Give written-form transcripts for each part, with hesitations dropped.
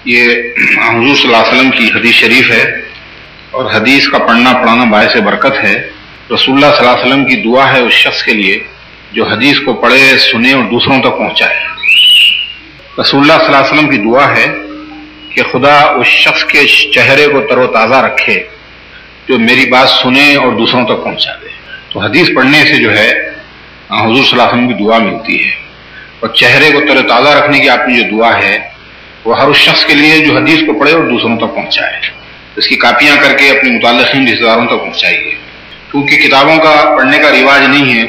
یہ حضور صلی اللہ علیہ وسلم کی حدیث شریف ہے اور حدیث کا پڑھنا پڑھانا باعث برکت ہے۔ رسول اللہ صلی اللہ علیہ وسلم کی دعا ہے اس شخص کے لیے جو حدیث کو پڑھے، سنے اور دوسروں تک پہنچائے۔ رسول اللہ صلی اللہ علیہ وسلم کی دعا ہے کہ خدا اس شخص کے چہرے کو تر و تازہ رکھے جو میری بات سنے اور دوسروں تک پہنچا دے۔ تو حدیث پڑھنے سے جو ہے حضور صلی اللہ علیہ وسلم کی دعا ملتی ہے، اور چہرے کو تر و تازہ رکھنے کی آپ کی جو دعا ہے وہ ہر اس شخص کے لیے جو حدیث کو پڑھے اور دوسروں تک پہنچائے۔ اس کی کاپیاں کر کے اپنے متعلقین رشتہ داروں تک پہنچائیے۔ کیونکہ کتابوں کا پڑھنے کا رواج نہیں ہے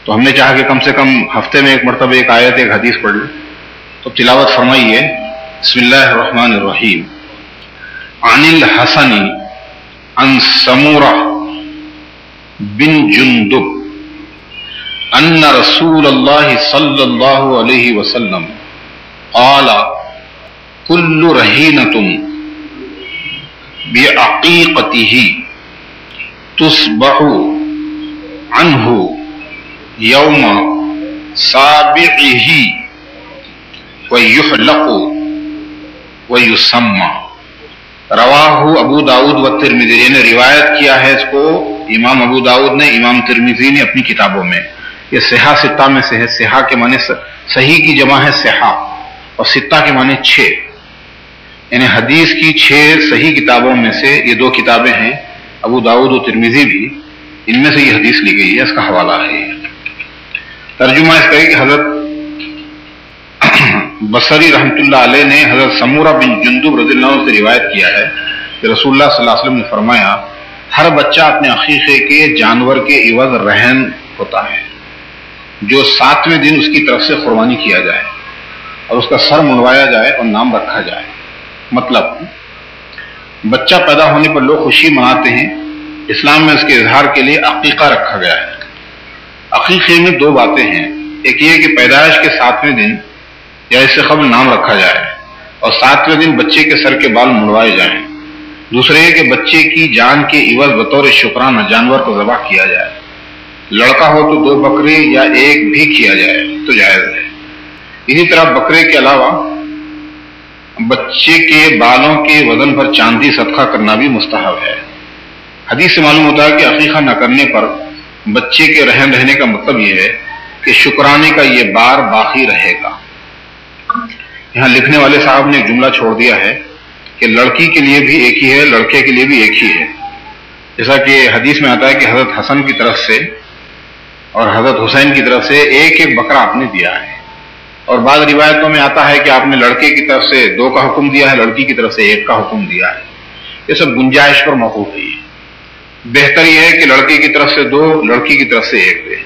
تو ہم نے چاہا کہ کم سے کم ہفتے میں ایک مرتبہ ایک آیت ایک حدیث پڑھ لیں۔ تو تلاوت فرمائیے۔ بسم اللہ الرحمن الرحیم۔ عن الحسن عن سمورہ بن جندب ان رسول اللہ صلی اللہ علیہ وسلم قال کل رہینۃ بعقیقتہ تصبح عنہ یوم سابعہ ویحلق ویسمى۔ رواہ ابو داؤد و ترمذی نے روایت کیا ہے اس کو امام ابو داؤد نے، امام ترمذی نے اپنی کتابوں میں۔ یہ صحاح ستہ میں سے ہے۔ صحاح کے معنی صحیح کی جمع ہے صحاح، اور ستہ کے معنی 6، یعنی حدیث کی 6 صحیح کتابوں میں سے یہ 2 کتابیں ہیں، ابو داؤد و ترمذی بھی، ان میں سے یہ حدیث لی گئی ہے، اس کا حوالہ ہے۔ ترجمہ اس کا ہے کہ حضرت بصری رحمۃ اللہ علیہ نے حضرت سمورہ بن جندب رضی اللہ عنہ سے روایت کیا ہے کہ رسول اللہ صلی اللہ علیہ وسلم نے فرمایا ہر بچہ اپنے عقیقے کے جانور کے عوض رہن ہوتا ہے جو 7ویں دن اس کی طرف سے قربانی کیا جائے اور اس کا سر منڈوایا جائے اور نام رکھا جائے۔ مطلب بچہ پیدا ہونے پر لوگ خوشی مناتے ہیں، اسلام میں اس کے اظہار کے لیے عقیقہ رکھا گیا ہے۔ عقیقے میں 2 باتیں ہیں، ایک یہ کہ پیدائش کے 7ویں دن یا اس سے قبل نام رکھا جائے اور 7ویں دن بچے کے سر کے بال منڈوائے جائیں۔ دوسرے یہ کہ بچے کی جان کے عوض بطور شکرانہ جانور کو ذبح کیا جائے۔ لڑکا ہو تو 2 بکرے یا 1 بھی کیا جائے تو جائز ہے۔ اسی طرح بکرے کے علاوہ بچے کے بالوں کے وزن پر چاندی صدقہ کرنا بھی مستحب ہے۔ حدیث سے معلوم ہوتا ہے کہ عقیقہ نہ کرنے پر بچے کے رحم رہنے کا مطلب یہ ہے کہ شکرانے کا یہ بار باقی رہے گا۔ یہاں لکھنے والے صاحب نے ایک جملہ چھوڑ دیا ہے کہ لڑکی کے لیے بھی ایک ہی ہے، لڑکے کے لیے بھی ایک ہی ہے، جیسا کہ حدیث میں آتا ہے کہ حضرت حسن کی طرف سے اور حضرت حسین کی طرف سے ایک ایک بکرا آپ نے دیا ہے، اور بعض روایتوں میں آتا ہے کہ آپ نے لڑکے کی طرف سے 2 کا حکم دیا ہے، لڑکی کی طرف سے 1 کا حکم دیا ہے۔ یہ سب گنجائش پر موقوف ہے۔ بہتر یہ ہے کہ لڑکے کی طرف سے 2، لڑکی کی طرف سے 1 دے،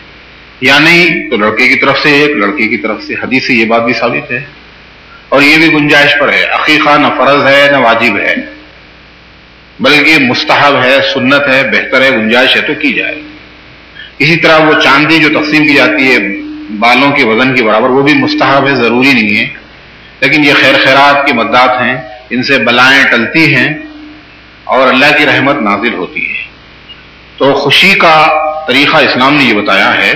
یا نہیں تو لڑکے کی طرف سے 1، لڑکی کی طرف سے۔ حدیث سے یہ بات بھی ثابت ہے، اور یہ بھی گنجائش پر ہے۔ عقیقہ نہ فرض ہے نہ واجب ہے، بلکہ مستحب ہے، سنت ہے، بہتر ہے، گنجائش ہے تو کی جائے۔ اسی طرح وہ چاندی جو تقسیم کی جاتی ہے بالوں کے وزن کے برابر، وہ بھی مستحب ہے، ضروری نہیں ہے، لیکن یہ خیر خیرات کے مدات ہیں، ان سے بلائیں ٹلتی ہیں اور اللہ کی رحمت نازل ہوتی ہے۔ تو خوشی کا طریقہ اسلام نے یہ بتایا ہے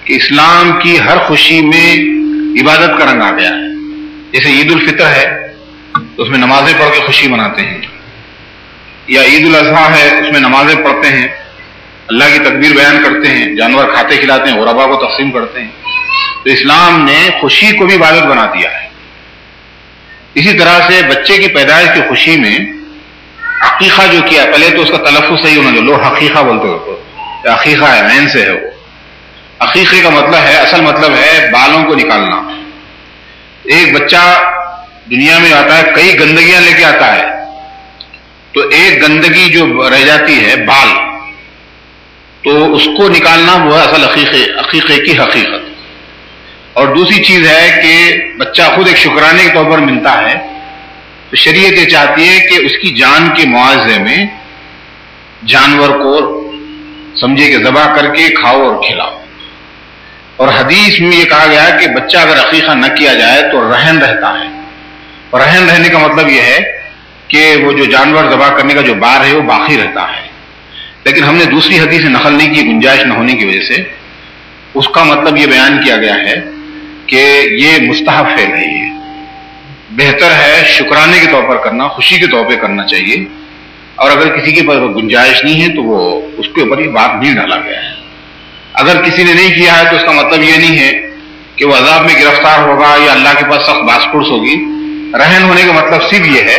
کہ اسلام کی ہر خوشی میں عبادت کا رنگ آ گیا ہے۔ جیسے عید الفطر ہے تو اس میں نمازیں پڑھ کے خوشی مناتے ہیں، یا عید الاضحیٰ ہے اس میں نمازیں پڑھتے ہیں، اللہ کی تکبیر بیان کرتے ہیں، جانور کھاتے کھلاتے ہیں، غربا کو تقسیم کرتے ہیں۔ تو اسلام نے خوشی کو بھی عبادت بنا دیا ہے۔ اسی طرح سے بچے کی پیدائش کی خوشی میں عقیقہ جو کیا، پہلے تو اس کا تلفظ صحیح ہونا جو لوگ حقیقہ بولتے ہوتے، عقیقہ ہے، عین سے ہے وہ۔ عقیقے کا مطلب ہے، اصل مطلب ہے بالوں کو نکالنا۔ ایک بچہ دنیا میں آتا ہے، کئی گندگیاں لے کے آتا ہے، تو ایک گندگی جو رہ جاتی ہے بال، تو اس کو نکالنا وہ ہے اصل عقیقے کی حقیقت۔ اور دوسری چیز ہے کہ بچہ خود ایک شکرانے کے طور پر ملتا ہے، تو شریعت یہ چاہتی ہے کہ اس کی جان کے معاوضے میں جانور کو سمجھے کہ ذبح کر کے کھاؤ اور کھلاؤ۔ اور حدیث میں یہ کہا گیا ہے کہ بچہ اگر عقیقہ نہ کیا جائے تو رہن رہتا ہے، اور رہن رہنے کا مطلب یہ ہے کہ وہ جو جانور ذبح کرنے کا جو بار ہے وہ باقی رہتا ہے۔ لیکن ہم نے دوسری حدیث سے نقل نہیں کی، گنجائش نہ ہونے کی وجہ سے۔ اس کا مطلب یہ بیان کیا گیا ہے کہ یہ مستحب فعل ہے، یہ بہتر ہے شکرانے کے طور پر کرنا، خوشی کے طور پہ کرنا چاہیے. اور اگر کسی کے پاس گنجائش نہیں ہے تو وہ اس کے اوپر یہ بات نہیں ڈالا گیا ہے. اگر کسی نے نہیں کیا ہے تو اس کا مطلب یہ نہیں ہے کہ وہ عذاب میں گرفتار ہوگا یا اللہ کے پاس سخت باس پرس ہوگی. رہن ہونے کا مطلب صرف یہ ہے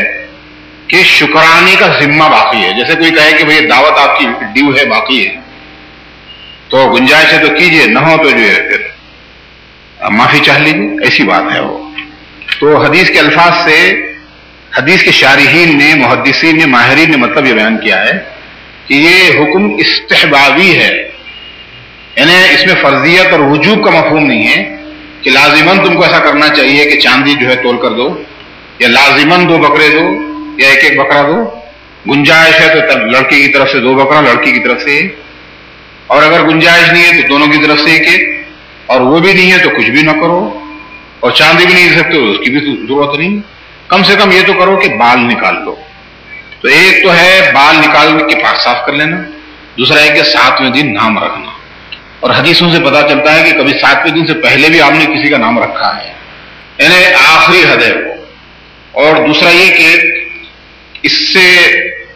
کہ شکرانے کا ذمہ باقی ہے. جیسے کوئی کہے کہ بھئی دعوت آپ کی ڈیو ہے، باقی ہے، تو گنجائش ہے تو کیجئے، نہ ہو تو جو ہے پھر معافی چاہ لیجیے، ایسی بات ہے وہ. تو حدیث کے الفاظ سے حدیث کے شارحین نے، محدثین نے، ماہرین نے مطلب یہ بیان کیا ہے کہ یہ حکم استحبابی ہے. یعنی اس میں فرضیت اور وجوب کا مفہوم نہیں ہے کہ لازماً تم کو ایسا کرنا چاہیے کہ چاندی جو ہے تول کر دو، یا لازماً 2 بکرے دو یا 1 بکرا دو. گنجائش ہے تو تب لڑکی کی طرف سے 2 بکرا، لڑکی کی طرف سے 1. اور اگر گنجائش نہیں ہے تو دونوں کی طرف سے 1، اور وہ بھی نہیں ہے تو کچھ بھی نہ کرو. اور چاندی بھی نہیں دے سکتے تو اس کی بھی ضرورت نہیں. کم سے کم یہ تو کرو کہ بال نکال لو. تو ایک تو ہے بال نکال کے پاک صاف کر لینا، دوسرا ہے کہ 7ویں دن نام رکھنا. اور حدیثوں سے پتا چلتا ہے کہ کبھی 7ویں دن سے پہلے بھی آپ نے کسی کا نام رکھا ہے، یعنی آخری حد ہے وہ. اور دوسرا یہ کہ اس سے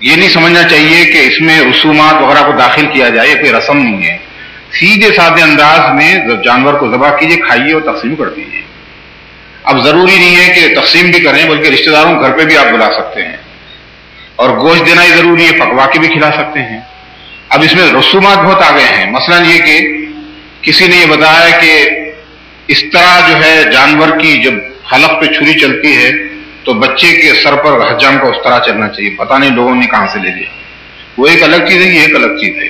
یہ نہیں سمجھنا چاہیے کہ اس میں رسومات وغیرہ کو داخل کیا جائے، یہ کوئی رسم نہیں ہے. سیدھے سادے انداز میں جانور کو ذبح کیجیے، کھائیے اور تقسیم کر دیجیے. اب ضروری نہیں ہے کہ تقسیم بھی کریں، بلکہ رشتہ داروں گھر پہ بھی آپ بلا سکتے ہیں. اور گوشت دینا ہی ضروری ہے، پکوا کے بھی کھلا سکتے ہیں. اب اس میں رسومات بہت آ گئے ہیں. مثلا یہ کہ کسی نے یہ بتایا کہ اس طرح جو ہے جانور کی جب حلق پہ چھری چلتی ہے تو بچے کے سر پر حجام کا اس طرح چلنا چاہیے. پتہ نہیں لوگوں نے کہاں سے لے لیا. وہ ایک الگ چیز ہے، یہ ایک الگ چیز ہے.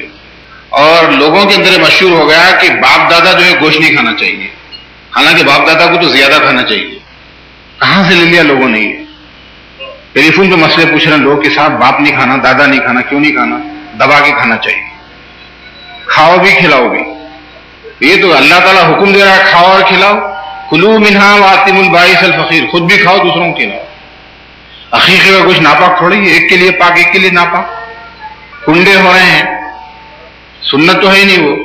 اور لوگوں کے اندر مشہور ہو گیا کہ باپ دادا جو ہے گوشت نہیں کھانا چاہیے، حالانکہ باپ دادا کو تو زیادہ کھانا چاہیے. کہاں سے لے لیا لوگوں نے یہ؟ ٹیلی فون پہ مسئلے پوچھ رہے ہیں لوگ کہ صاحب باپ نہیں کھانا، دادا نہیں کھانا، کیوں نہیں کھانا؟ دبا کے کھانا چاہیے. کھاؤ بھی کھلاؤ بھی. یہ تو اللہ تعالیٰ حکم دے رہا ہے کھاؤ اور کھلاؤ. کلوا منہا واتموا البائس الفقیر. خود بھی کھاؤ، دوسروں کو کھلاؤ. عقیقے کا کچھ ناپاک تھوڑی ہے، ایک کے لیے پاک ایک کے لیے ناپاک. کنڈے ہو رہے ہیں، سنت تو ہے ہی نہیں وہ.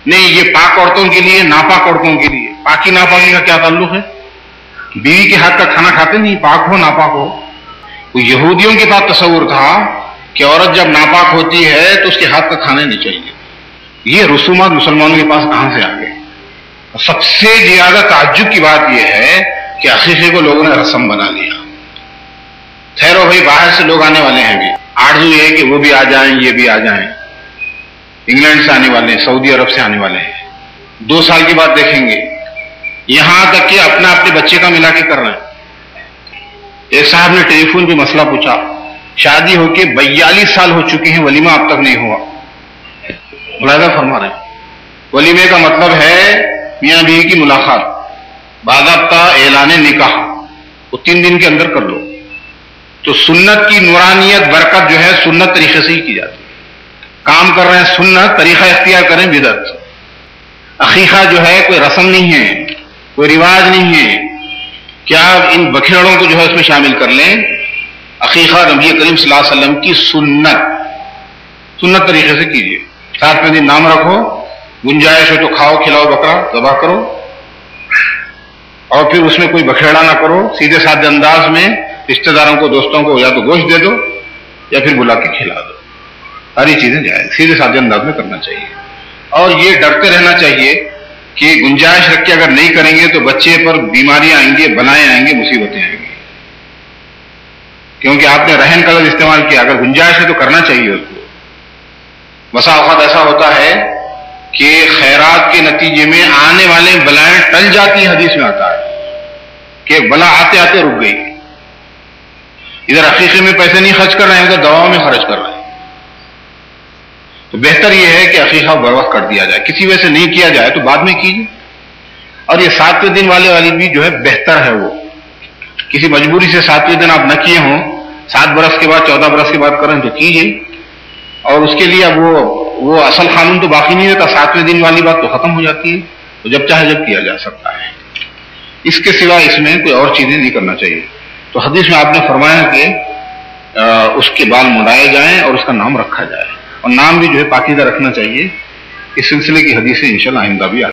نہیں، یہ پاک عورتوں کے لیے، ناپاک عورتوں کے لیے. پاکی ناپاکی کا کیا تعلق ہے؟ بیوی کے ہاتھ کا کھانا کھاتے نہیں، پاک ہو ناپاک ہو. وہ یہودیوں کے پاس تصور تھا کہ عورت جب ناپاک ہوتی ہے تو اس کے ہاتھ کا کھانا نہیں چاہیے. یہ رسومات مسلمانوں کے پاس کہاں سے آ گئے؟ سب سے زیادہ تعجب کی بات یہ ہے کہ عقیقے کو لوگوں نے رسم بنا لیا. ٹھہرو بھائی، باہر سے لوگ آنے والے ہیں. بھی آرزو یہ ہے کہ وہ بھی آ جائیں، یہ بھی آ جائیں. انگلینڈ سے آنے والے ہیں، سعودی عرب سے آنے والے ہیں. 2 سال کے بعد دیکھیں گے. یہاں تک کہ اپنے بچے کا ملا کے کر رہے ہیں. ایک صاحب نے ٹیلی فون پہ مسئلہ پوچھا، شادی ہو کے 42 سال ہو چکے ہیں، ولیمہ اب تک نہیں ہوا. ملاحظہ فرما رہے ہیں، ولیمے کا مطلب ہے میاں بیوی کی ملاقات، باضابطہ اعلان نکاح، وہ 3 دن کے اندر کر لو. تو سنت کی نورانیت برکت جو ہے سنت طریقے سے ہی کی جاتی ہے. کام کر رہے ہیں سنت، طریقہ اختیار کریں بدعت. عقیقہ جو ہے کوئی رسم نہیں ہے، کوئی رواج نہیں ہے. کیا ان بکھیڑوں کو جو ہے اس میں شامل کر لیں؟ عقیقہ نبی کریم صلی اللہ علیہ وسلم کی سنت طریقے سے کیجیے. 7ویں دن نام رکھو، گنجائش ہو تو کھاؤ کھلاؤ، بکرا ذبح کرو، اور پھر اس میں کوئی بکھیڑا نہ کرو. سیدھے سادے انداز میں رشتہ داروں کو، دوستوں کو یا تو گوشت دے دو یا پھر بلا کے کھلا دو. ساری چیزیں جائیں، سیدھے سادے انداز میں کرنا چاہیے. اور یہ ڈرتے رہنا چاہیے کہ گنجائش رکھ کے اگر نہیں کریں گے تو بچے پر بیماریاں آئیں گی، بلائیں آئیں گی، مصیبتیں آئیں گی. کیونکہ آپ نے رہن کا لفظ استعمال کیا. اگر گنجائش ہے تو کرنا چاہیے اس کو. بسا اوقات ایسا ہوتا ہے کہ خیرات کے نتیجے میں آنے والے بلائیں ٹل جاتی ہیں. حدیث میں آتا ہے کہ بلا آتے آتے رک گئی. ادھر عقیقے میں پیسے نہیں خرچ کر رہے ہیں، ادھر دواؤں میں خرچ کر رہے ہیں. تو بہتر یہ ہے کہ عقیقہ بر وقت کر دیا جائے. کسی وجہ سے نہیں کیا جائے تو بعد میں کیجیے. اور یہ 7ویں دن والی بھی جو ہے بہتر ہے. وہ کسی مجبوری سے 7ویں دن آپ نہ کیے ہوں، 7 برس کے بعد 14 برس کے بعد کریں تو کیجیے. اور اس کے لیے اب وہ اصل قانون تو باقی نہیں رہتا. 7ویں دن والی بات تو ختم ہو جاتی ہے. تو جب چاہے جب کیا جا سکتا ہے. اس کے سوا اس میں کوئی اور چیزیں نہیں کرنا چاہیے. تو حدیث میں آپ نے فرمایا کہ اس کے بال منڈائے جائیں اور اس کا نام رکھا جائے. اور نام بھی جو ہے پاکیزہ رکھنا چاہیے. اس سلسلے کی حدیثیں انشاءاللہ آئندہ بھی